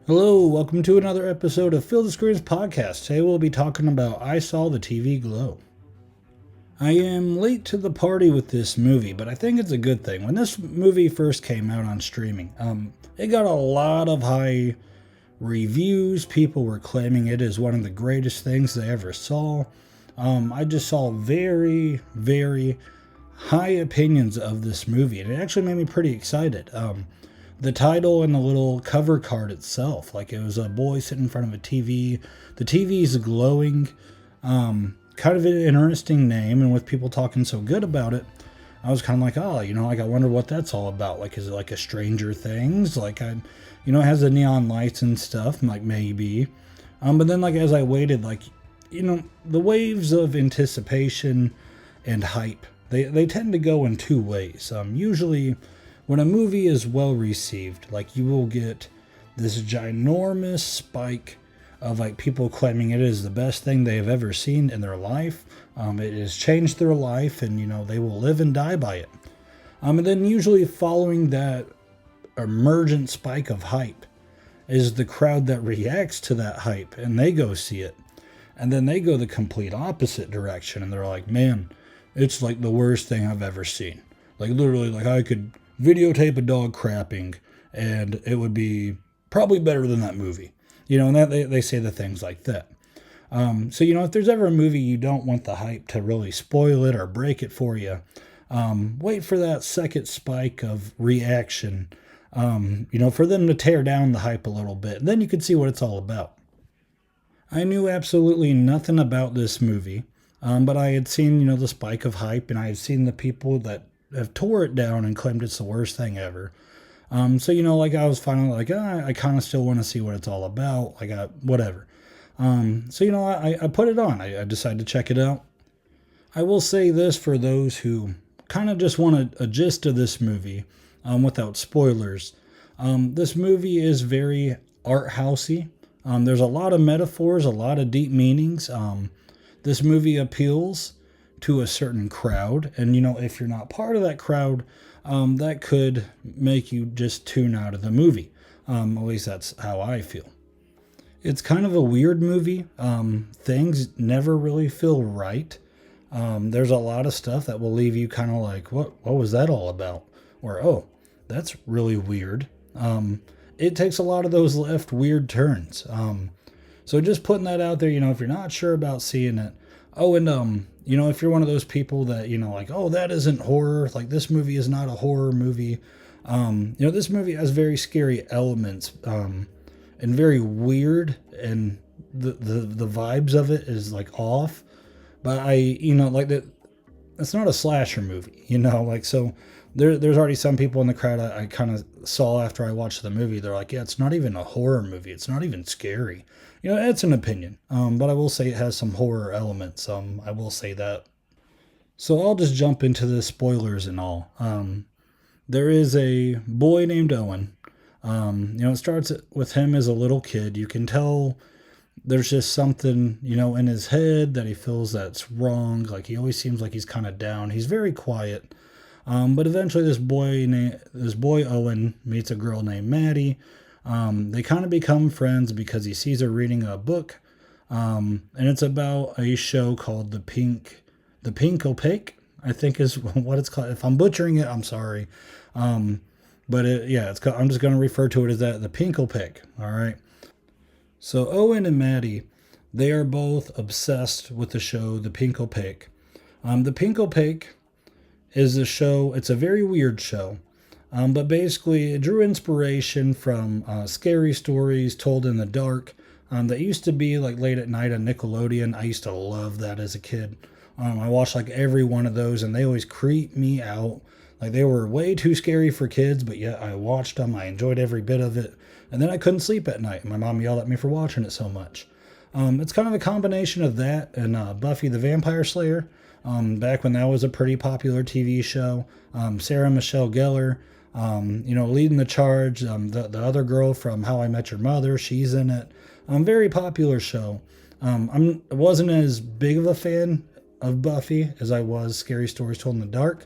Hello, welcome to another episode of Field of Screens Podcast. Today we'll be talking about I Saw the TV Glow. I am late to the party with this movie, but I think it's a good thing. When this movie first came out on streaming, it got a lot of high reviews. People were claiming it is one of the greatest things they ever saw. I just saw very high opinions of this movie, and it actually made me pretty excited. The title and the little cover card itself, like it was a boy sitting in front of a TV. The TV is glowing. Kind of an interesting name, and with people talking so good about it, I was kind of like, oh, like I wonder what that's all about. Like, is it like a Stranger Things? Like, it has the neon lights and stuff. I'm like, maybe. But then, like, as I waited, like, the waves of anticipation and hype, they tend to go in two ways. Usually, when a movie is well received, like, you will get this ginormous spike of like people claiming it is the best thing they have ever seen in their life. It has changed their life, and they will live and die by it. And then usually following that emergent spike of hype is the crowd that reacts to that hype, and they go see it, and then they go the complete opposite direction, and they're like, man, it's like the worst thing I've ever seen. Like, literally, like, I could videotape a dog crapping and it would be probably better than that movie. And that they say the things like that. So, if there's ever a movie you don't want the hype to really spoil it or break it for you, wait for that second spike of reaction, for them to tear down the hype a little bit. And then you can see what it's all about. I knew absolutely nothing about this movie, but I had seen, the spike of hype, and I had seen the people that have tore it down and claimed it's the worst thing ever. So, like, I was finally like, I kind of still want to see what it's all about. Like, whatever. So, I put it on. I decided to check it out. I will say this for those who kind of just want a gist of this movie, without spoilers. This movie is very art housey. There's a lot of metaphors, a lot of deep meanings. This movie appeals to a certain crowd, and if you're not part of that crowd, that could make you just tune out of the movie. At least that's how I feel. It's kind of a weird movie. Things never really feel right. There's a lot of stuff that will leave you kind of like, what was that all about? Or, oh, that's really weird. It takes a lot of those left weird turns. So just putting that out there, if you're not sure about seeing it. Oh, and if you're one of those people that, like, oh, that isn't horror, like, this movie is not a horror movie. This movie has very scary elements, and very weird, and the vibes of it is like off. But like that, it's not a slasher movie, like, so there's already some people in the crowd I kind of saw after I watched the movie. They're like, yeah, it's not even a horror movie. It's not even scary. It's an opinion. But I will say it has some horror elements. I will say that. So I'll just jump into the spoilers and all. There is a boy named Owen. It starts with him as a little kid. You can tell there's just something, in his head that he feels that's wrong. Like, he always seems like he's kind of down. He's very quiet. But eventually this boy Owen meets a girl named Maddie. They kind of become friends because he sees her reading a book. And it's about a show called The Pink Opaque, I think is what it's called. If I'm butchering it, I'm sorry. But I'm just going to refer to it as that, The Pink Opaque. All right. So Owen and Maddie, they are both obsessed with the show, The Pink Opaque. The Pink Opaque is a show. It's a very weird show. But basically, it drew inspiration from scary stories told in the dark that used to be like late at night on Nickelodeon. I used to love that as a kid. I watched like every one of those, and they always creeped me out. Like, they were way too scary for kids, but yet I watched them. I enjoyed every bit of it. And then I couldn't sleep at night. My mom yelled at me for watching it so much. It's kind of a combination of that and Buffy the Vampire Slayer. Back when that was a pretty popular TV show. Sarah Michelle Gellar, leading the charge. The other girl from How I Met Your Mother, she's in it. Very popular show. I wasn't as big of a fan of Buffy as I was Scary Stories Told in the Dark.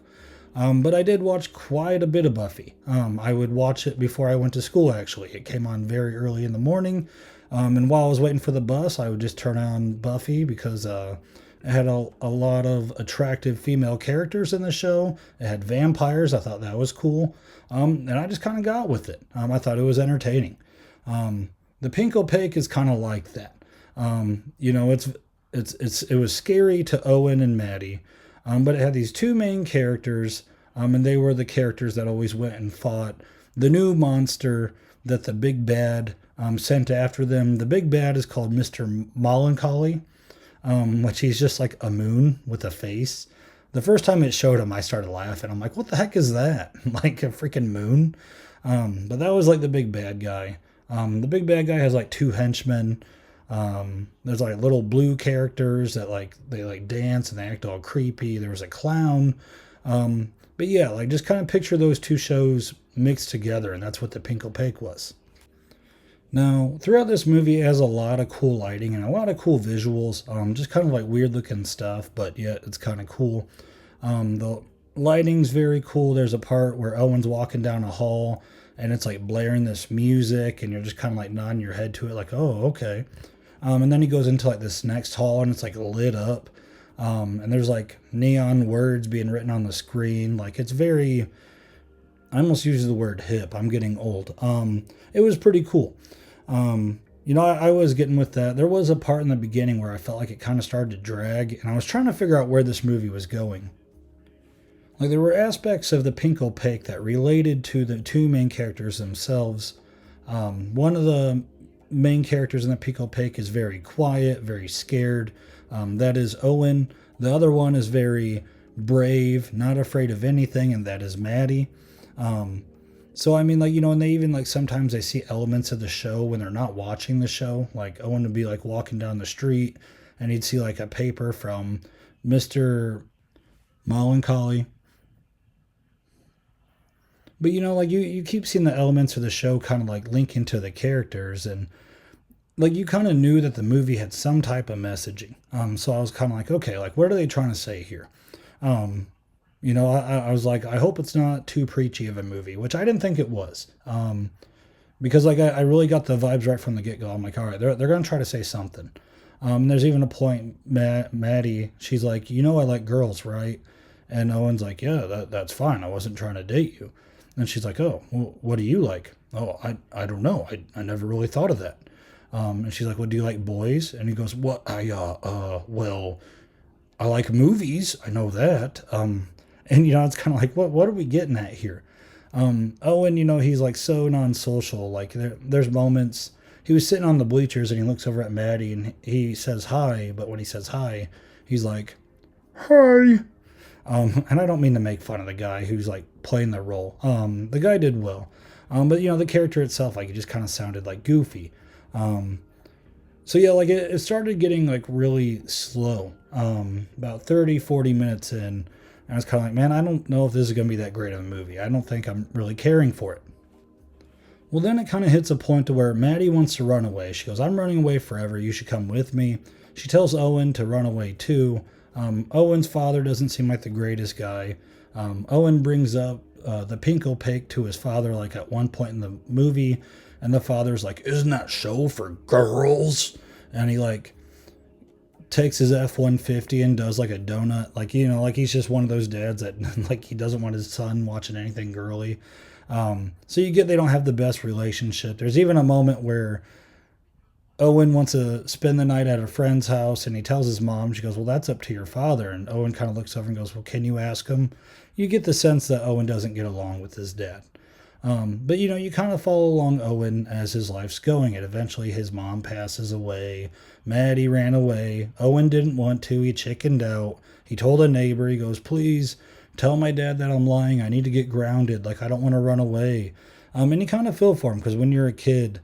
But I did watch quite a bit of Buffy. I would watch it before I went to school, actually. It came on very early in the morning. And while I was waiting for the bus, I would just turn on Buffy because it had a lot of attractive female characters in the show. It had vampires. I thought that was cool. And I just kind of got with it. I thought it was entertaining. The Pink Opaque is kind of like that. You know, it was scary to Owen and Maddie, but it had these two main characters, and they were the characters that always went and fought the new monster that the big bad sent after them. The big bad is called Mr. Melancholy, which he's just like a moon with a face. The first time it showed him, I started laughing. I'm like, what the heck is that? Like a freaking moon? But that was like the big bad guy. The big bad guy has like two henchmen. There's like little blue characters that like they like dance and they act all creepy. There was a clown. But yeah, like just kind of picture those two shows mixed together, and that's what the Pink Opaque was. Now, throughout this movie, it has a lot of cool lighting and a lot of cool visuals. Just kind of like weird looking stuff, but yet it's kind of cool. The lighting's very cool. There's a part where Owen's walking down a hall and it's like blaring this music, and you're just kind of like nodding your head to it, like, oh, okay. And then he goes into like this next hall and it's like lit up. And there's like neon words being written on the screen. Like it's very, I almost use the word hip. I'm getting old. It was pretty cool. You know, I was getting with that. There was a part in the beginning where I felt like it kind of started to drag, and I was trying to figure out where this movie was going. Like there were aspects of the Pink Opaque that related to the two main characters themselves. One of the main characters in the Pink Opaque is very quiet, very scared. That is Owen. The other one is very brave, not afraid of anything, and that is Maddie. So I mean, like, you know, and they even like sometimes they see elements of the show when they're not watching the show. Like Owen would be like walking down the street and he'd see like a paper from Mr. Melancholy. But you know, like you keep seeing the elements of the show kind of like link into the characters, and like you kind of knew that the movie had some type of messaging. So I was kind of like, okay, like what are they trying to say here? Um, you know, I was like, I hope it's not too preachy of a movie, which I didn't think it was. Because like I really got the vibes right from the get go. I'm like, all right, they're gonna try to say something. There's even a point, Maddie, she's like, you know, I like girls, right? And Owen's like, yeah, that's fine. I wasn't trying to date you. And she's like, oh, well, what do you like? Oh, I don't know. I never really thought of that. And she's like, well, do you like boys? And he goes, what? Well, I like movies. I know that. And you know, it's kind of like, what are we getting at here? Owen, you know, he's like so non-social. Like there's moments he was sitting on the bleachers and he looks over at Maddie and he says hi, but when he says hi, he's like, hi. And I don't mean to make fun of the guy who's like playing the role. The guy did well. But you know, the character itself, like it just kind of sounded like goofy. So yeah, like it started getting like really slow. About 30, 40 minutes in, and I was kind of like, man, I don't know if this is going to be that great of a movie. I don't think I'm really caring for it. Well, then it kind of hits a point to where Maddie wants to run away. She goes, I'm running away forever. You should come with me. She tells Owen to run away too. Owen's father doesn't seem like the greatest guy. Owen brings up the Pink Opaque to his father, like at one point in the movie, and the father's like, isn't that show for girls? And he like takes his F-150 and does like a donut, like, you know, like he's just one of those dads that like he doesn't want his son watching anything girly. So you get they don't have the best relationship. There's even a moment where Owen wants to spend the night at a friend's house and he tells his mom. She goes, well, that's up to your father. And Owen kind of looks over and goes, well, can you ask him? You get the sense that Owen doesn't get along with his dad. But you know, you kind of follow along Owen as his life's going, and eventually his mom passes away. Maddie ran away. Owen didn't want to. He chickened out. He told a neighbor, he goes, please tell my dad that I'm lying. I need to get grounded. Like, I don't want to run away. And you kind of feel for him because when you're a kid,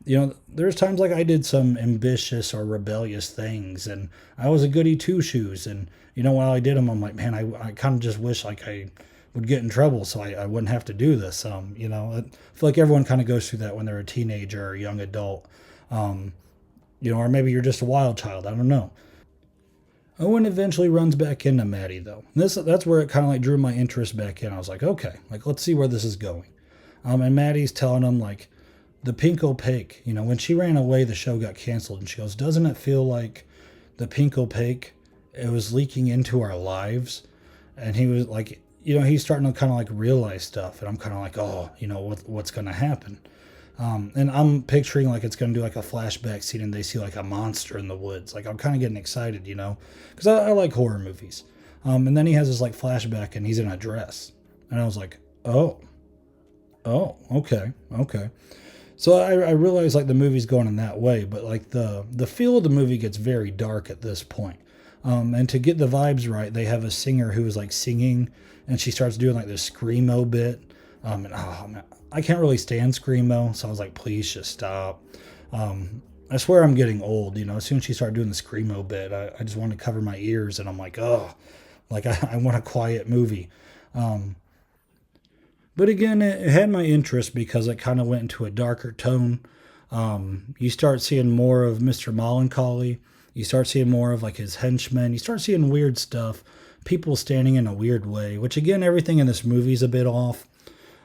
you know, there's times like I did some ambitious or rebellious things, and I was a goody two shoes. And, you know, while I did them, I'm like, man, I kind of just wish like I would get in trouble so I wouldn't have to do this. You know, I feel like everyone kind of goes through that when they're a teenager or a young adult. You know, or maybe you're just a wild child. I don't know. Owen eventually runs back into Maddie though. That's where it kind of like drew my interest back in. I was like, okay, like let's see where this is going. And Maddie's telling him like the pink opaque. When she ran away, the show got canceled, and she goes, "Doesn't it feel like the pink opaque? It was leaking into our lives." And he was like, he's starting to kind of like realize stuff, and I'm kind of like, oh, what's going to happen? And I'm picturing like it's going to do like a flashback scene, and they see like a monster in the woods. Like I'm kind of getting excited, because I like horror movies. And then he has this like flashback, and he's in a dress, and I was like, oh, okay. So I realize like the movie's going in that way, but like the feel of the movie gets very dark at this point. And to get the vibes right, they have a singer who is like singing, and she starts doing like this screamo bit. And oh man, I can't really stand screamo, so I was like, please just stop. I swear I'm getting old. As soon as she started doing the screamo bit, I just want to cover my ears, and I'm like, oh, like I want a quiet movie. But again, it had my interest because it kind of went into a darker tone. You start seeing more of Mr. Melancholy. You start seeing more of like his henchmen. You start seeing weird stuff. People standing in a weird way, which again, everything in this movie is a bit off.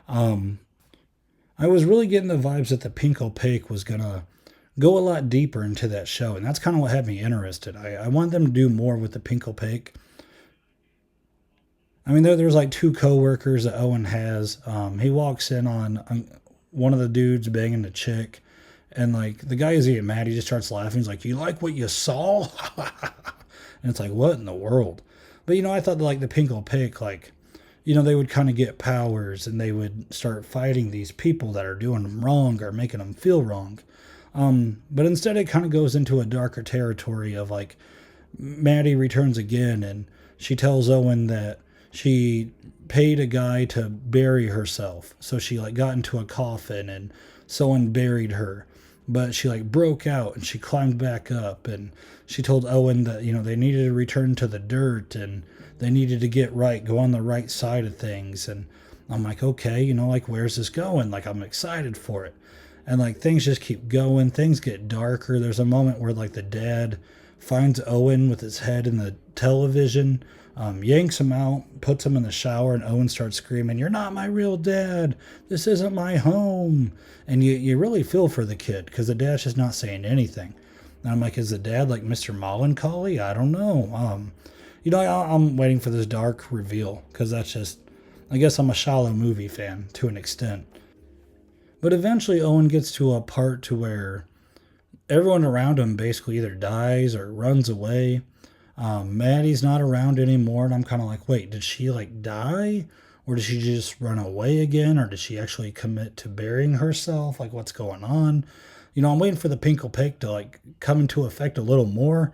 I was really getting the vibes that the Pink Opaque was going to go a lot deeper into that show. And that's kind of what had me interested. I want them to do more with the Pink Opaque. I mean, there's like two coworkers that Owen has. He walks in on one of the dudes banging the chick, and like the guy is getting mad. He just starts laughing. He's like, "You like what you saw?" And it's like, what in the world? But I thought that, like the Pink Opaque, like they would kind of get powers, and they would start fighting these people that are doing them wrong or making them feel wrong. But instead, it kind of goes into a darker territory of like Maddie returns again, and she tells Owen that she paid a guy to bury herself. So she like got into a coffin, and someone buried her. But she like broke out, and she climbed back up, and she told Owen that, they needed to return to the dirt, and they needed to get right, go on the right side of things. And I'm like, okay, like where's this going? Like I'm excited for it. And like things just keep going, things get darker. There's a moment where like the dad finds Owen with his head in the television, yanks him out, puts him in the shower, and Owen starts screaming, "You're not my real dad. This isn't my home." And you really feel for the kid because the dad's just not saying anything. And I'm like, is the dad like Mr. Melancholy? I don't know. I'm waiting for this dark reveal because that's just, I guess I'm a shallow movie fan to an extent. But eventually Owen gets to a part to where everyone around him basically either dies or runs away. Maddie's not around anymore, and I'm kind of like, wait, did she like die? Or did she just run away again? Or did she actually commit to burying herself? Like, what's going on? I'm waiting for the Pink Opaque to like come into effect a little more.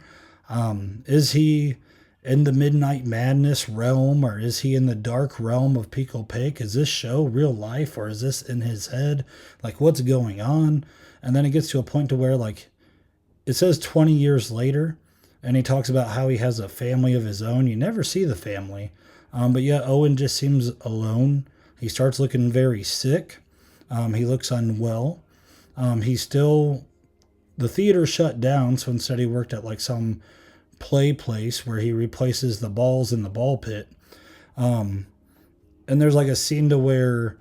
Is he in the Midnight Madness realm, or is he in the dark realm of Pink Opaque? Is this show real life, or is this in his head? Like, what's going on? And then it gets to a point to where like it says 20 years later, and he talks about how he has a family of his own. You never see the family. But yeah, Owen just seems alone. He starts looking very sick. He looks unwell. The theater shut down, so instead he worked at like some play place where he replaces the balls in the ball pit. And there's like a scene to where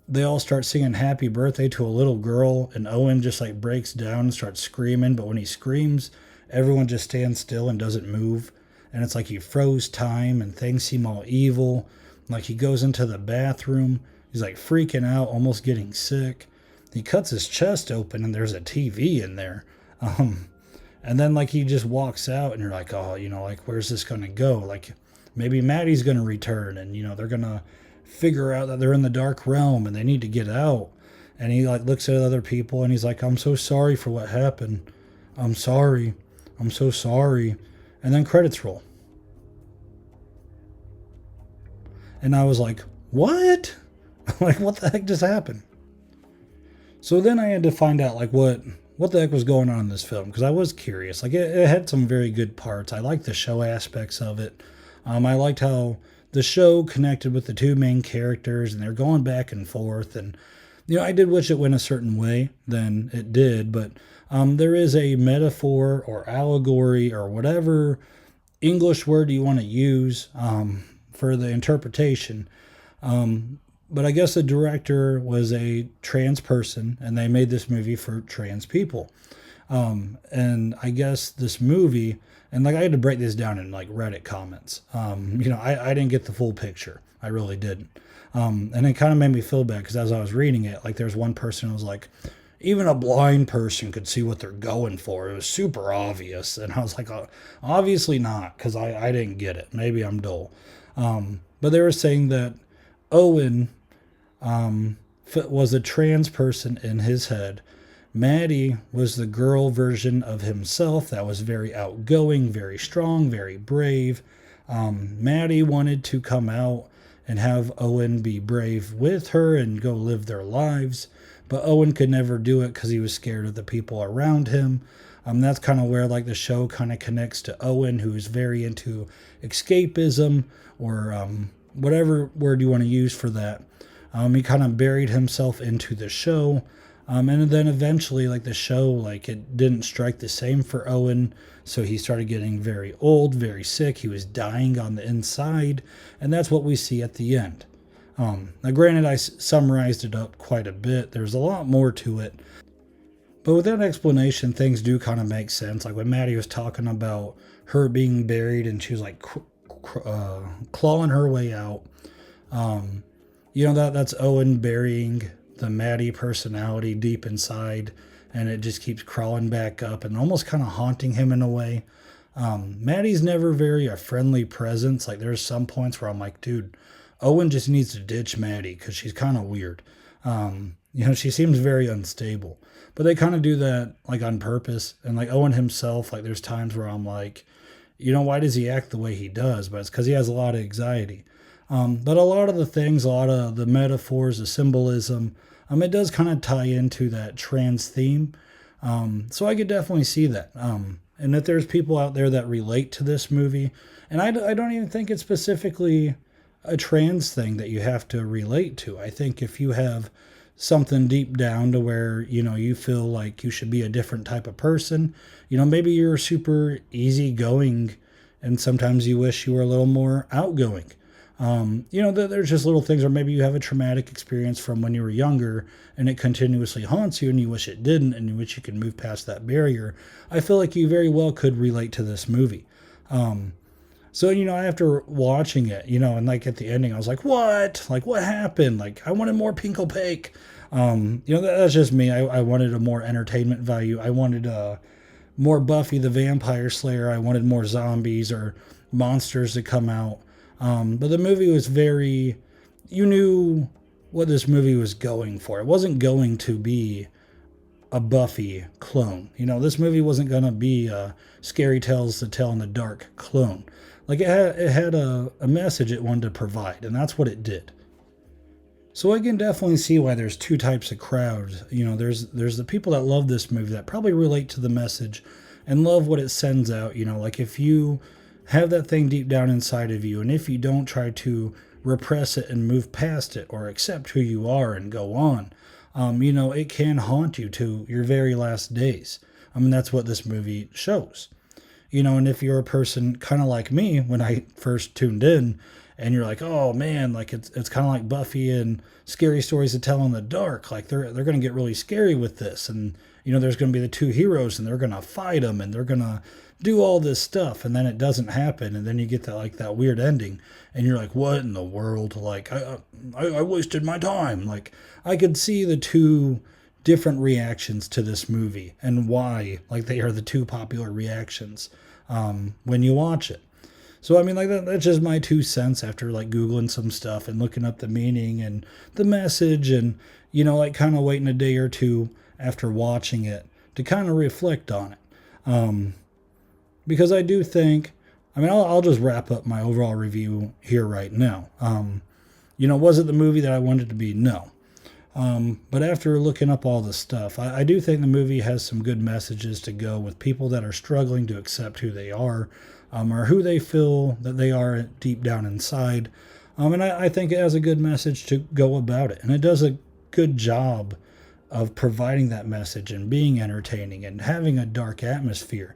they all start singing happy birthday to a little girl, and Owen just like breaks down and starts screaming. But when he screams, everyone just stands still and doesn't move. And it's like he froze time, and things seem all evil. Like he goes into the bathroom. He's like freaking out, almost getting sick. He cuts his chest open, and there's a TV in there. And then like he just walks out, and you're like, oh, like where's this going to go? Like maybe Maddie's going to return, and they're going to figure out that they're in the dark realm and they need to get out. And he like looks at other people, and he's like, I'm so sorry for what happened. I'm sorry. I'm so sorry. And then credits roll. And I was like, what? Like, what the heck just happened? So then I had to find out like what the heck was going on in this film, because I was curious. Like it had some very good parts. I liked the show aspects of it. I liked how the show connected with the two main characters, and they're going back and forth. And I did wish it went a certain way than it did, but there is a metaphor or allegory or whatever English word you want to use for the interpretation. But I guess the director was a trans person, and they made this movie for trans people. And I guess this movie, and like I had to break this down in like Reddit comments. I didn't get the full picture. I really didn't. And it kind of made me feel bad because as I was reading it, like there's one person who was like, even a blind person could see what they're going for. It was super obvious. And I was like, obviously not, because I didn't get it. Maybe I'm dull. But they were saying that Owen was a trans person in his head. Maddie was the girl version of himself that was very outgoing, very strong, very brave. Maddie wanted to come out and have Owen be brave with her and go live their lives, but Owen could never do it because he was scared of the people around him. That's kind of where like the show kind of connects to Owen, who is very into escapism or whatever word you want to use for that. He kind of buried himself into the show. And then eventually, like the show, like it didn't strike the same for Owen. So he started getting very old, very sick. He was dying on the inside. And that's what we see at the end. Now, granted, I summarized it up quite a bit. There's a lot more to it. But with that explanation, things do kind of make sense. Like when Maddie was talking about her being buried and she was like clawing her way out. That's Owen burying the Maddie personality deep inside, and it just keeps crawling back up and almost kind of haunting him in a way. Maddie's never very a friendly presence. Like there's some points where I'm like, dude, Owen just needs to ditch Maddie because she's kind of weird. She seems very unstable, but they kind of do that like on purpose. And like Owen himself, like there's times where I'm like, why does he act the way he does? But it's because he has a lot of anxiety. But a lot of the things, a lot of the metaphors, the symbolism, it does kind of tie into that trans theme. So I could definitely see that. And that there's people out there that relate to this movie. And I don't even think it's specifically a trans thing that you have to relate to. I think if you have something deep down to where, you feel like you should be a different type of person, maybe you're super easygoing and sometimes you wish you were a little more outgoing. There's just little things, or maybe you have a traumatic experience from when you were younger and it continuously haunts you and you wish it didn't and you wish you could move past that barrier. I feel like you very well could relate to this movie. So, after watching it, and like at the ending, I was like, what? Like, what happened? Like, I wanted more pink opaque. That's just me. I wanted a more entertainment value. I wanted more Buffy the Vampire Slayer. I wanted more zombies or monsters to come out. But the movie was you knew what this movie was going for. It wasn't going to be a Buffy clone. This movie wasn't going to be a Scary Tales to Tell in the Dark clone. Like it had a message it wanted to provide, and that's what it did. So I can definitely see why there's two types of crowds. There's the people that love this movie that probably relate to the message and love what it sends out. Like if you have that thing deep down inside of you, and if you don't try to repress it and move past it or accept who you are and go on, it can haunt you to your very last days. That's what this movie shows. And if you're a person kind of like me when I first tuned in and you're like, oh man, like it's kind of like Buffy and Scary Stories to Tell in the Dark. Like they're going to get really scary with this. And, there's going to be the two heroes and they're going to fight them and they're going to do all this stuff. And then it doesn't happen. And then you get that weird ending and you're like, what in the world? Like I wasted my time. Like I could see the two different reactions to this movie and why, like they are the two popular reactions when you watch it. So that's just my 2 cents after like Googling some stuff and looking up the meaning and the message and kind of waiting a day or two after watching it to kind of reflect on it. Because I do think, I'll just wrap up my overall review here right now. Was it the movie that I wanted to be? No. But after looking up all this stuff, I do think the movie has some good messages to go with people that are struggling to accept who they are, or who they feel that they are deep down inside. And I think it has a good message to go about it. And it does a good job of providing that message and being entertaining and having a dark atmosphere.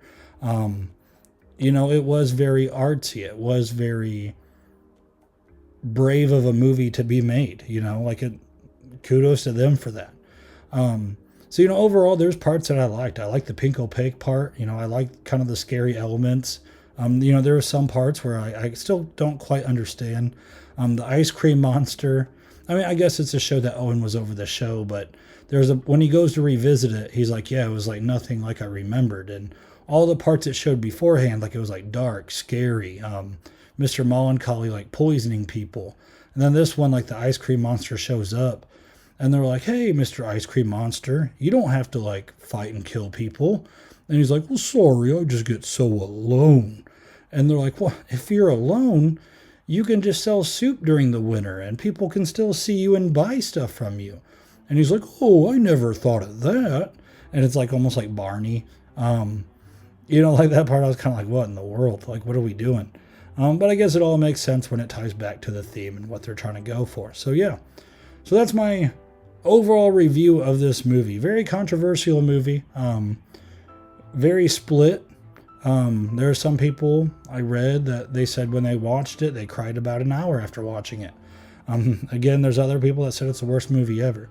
it was very artsy. It was very brave of a movie to be made, kudos to them for that. So, overall, there's parts that I liked. I like the pink opaque part. I like kind of the scary elements. There are some parts where I still don't quite understand. The ice cream monster. I mean, I guess it's a show that Owen was over the show, but when he goes to revisit it, he's like, yeah, it was like nothing like I remembered. And all the parts it showed beforehand, like it was like dark, scary, Mr. Melancholy, like poisoning people. And then this one, like the ice cream monster shows up and they're like, hey, Mr. Ice Cream Monster, you don't have to like fight and kill people. And he's like, well, sorry, I just get so alone. And they're like, well, if you're alone, you can just sell soup during the winter and people can still see you and buy stuff from you. And he's like, oh, I never thought of that. And it's like almost like Barney. Like that part, I was kind of like, what in the world? Like, what are we doing? But I guess it all makes sense when it ties back to the theme and what they're trying to go for. So, yeah. So that's my overall review of this movie. Very controversial movie. Very split. There are some people I read that they said when they watched it, they cried about an hour after watching it. Again, there's other people that said it's the worst movie ever.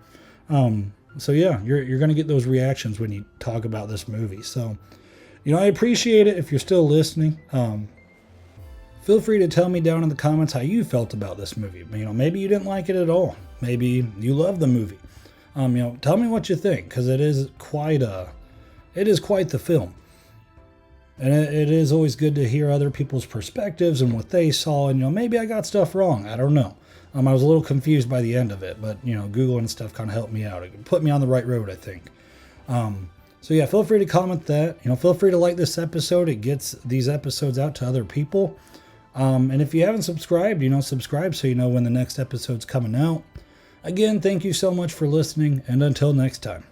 So yeah, you're going to get those reactions when you talk about this movie. So, I appreciate it if you're still listening. Feel free to tell me down in the comments how you felt about this movie. Maybe you didn't like it at all. Maybe you love the movie. Tell me what you think, because it is quite the film. And it is always good to hear other people's perspectives and what they saw. And, maybe I got stuff wrong. I don't know. I was a little confused by the end of it, but, Google and stuff kind of helped me out. It put me on the right road, I think. So, yeah, feel free to comment that. Feel free to like this episode. It gets these episodes out to other people. And if you haven't subscribed, subscribe so you know when the next episode's coming out. Again, thank you so much for listening, and until next time.